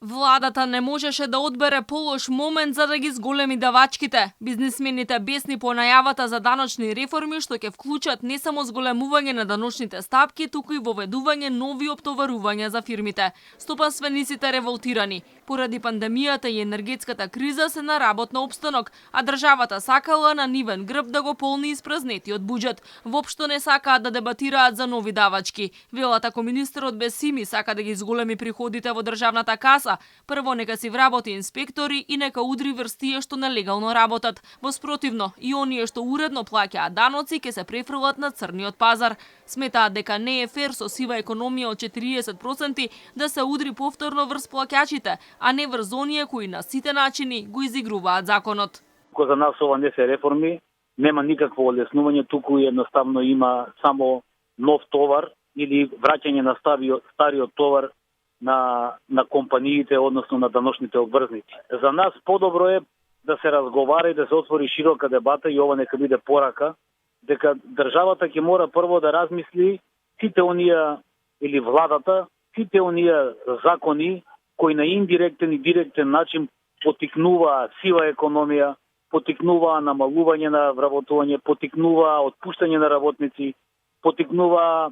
Владата не можеше да одбере полош момент за да ги зголеми давачките. Бизнисмените бесни по најавата за даночни реформи што ќе вклучат не само зголемување на даночните стапки, туку и воведување нови оптоварувања за фирмите. Стопанствениците револтирани. Поради пандемијата и енергетската криза се на работна обстанок, а државата сакала на нивен грб да го полни испразнетиот буџет. Воопшто не сакаат да дебатираат за нови давачки. Велат ако министерот без Сими сака да ги зголеми приходите во државната каса, прво нека си вработи инспектори и нека удри врз тие што нелегално работат. Во спротивно, и оние што уредно плаќаат даноци ќе се префрлат на црниот пазар. Сметаат дека не е фер со сива економија од 40% да се удри повторно врз плаќачите, а не врз оние кои на сите начини го изигруваат законот. За нас ова не се реформи, нема никакво олеснување, туку едноставно има само нов товар или враќање на стариот товар на компаниите, односно на даночните обврзници. За нас подобро е да се разговара и да се отвори широка дебата и ова нека биде порака, дека државата ќе мора прво да размисли сите оние или владата, сите оние закони кои на индиректен и директен начин потикнуваа сива економија, потикнуваа намалување на вработување, потикнуваа отпуштање на работници, потикнуваа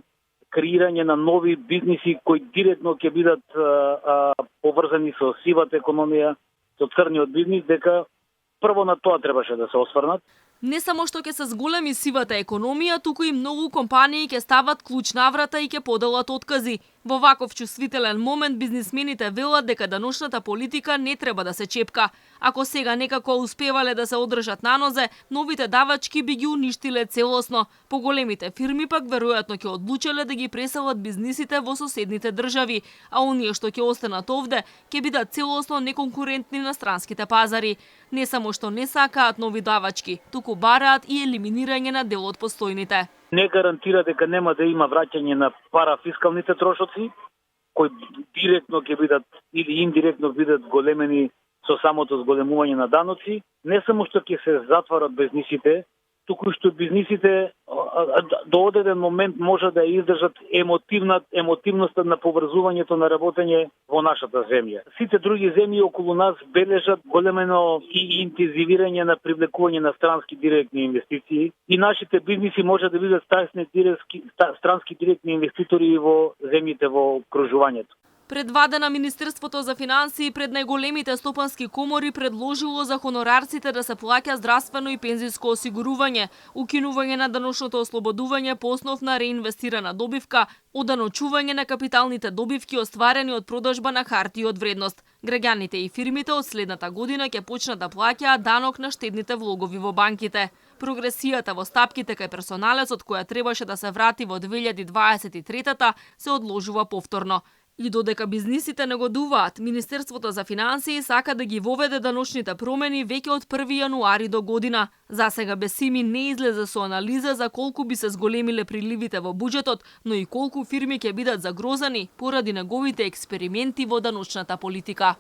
креирање на нови бизниси кои директно ќе бидат поврзани со сивата економија, со црниот бизнис, дека прво на тоа требаше да се осврнат. Не само што ќе се зголеми сивата економија, туку и многу компании ќе стават клуч на врата и ќе поделат откази. Во ваков чувствителен момент бизнисмените велат дека даночната политика не треба да се чепка. Ако сега некако успевале да се одржат на нозе, новите давачки би ги уништиле целосно. Поголемите фирми пак веројатно ќе одлучеле да ги преселат бизнисите во соседните држави, а оние што ќе останат овде ќе бидат целосно неконкурентни на странските пазари. Не само што не сакаат нови давачки, туку бараат и елиминирање на дел од постојните. Не гарантира дека нема да има враќање на парафискалните трошоци, кои директно ќе бидат или индиректно бидат големени со самото зголемување на даноци. Не само што ќе се затварат бизнисите, туку што бизнисите до одреден момент може да издржат емотивноста на поврзувањето на работење во нашата земја. Сите други земји околу нас бележат големено и интензивирање на привлекување на странски директни инвестиции и нашите бизниси може да бидат странски директни инвеститори во земјите во окружувањето. Предвадена Министерството за финансии пред најголемите стопански комори предложило за хонорарците да се плаќа здравствено и пензиско осигурување, укинување на даночното ослободување по основ на реинвестирана добивка, оданочување на капиталните добивки остварени од продажба на харти од вредност. Граѓаните и фирмите од следната година ќе почнат да плаќаат данок на штедните влогови во банките. Прогресијата во стапките кај персоналецот која требаше да се врати во 2023-та се одложува повторно. И додека бизнисите негодуваат, Министерството за финансии сака да ги воведе даночните промени веќе од 1 јануари до година. Засега без Сими не излезе со анализа за колку би се зголемиле приливите во буџетот, но и колку фирми ќе бидат загрозани поради неговите експерименти во даночната политика.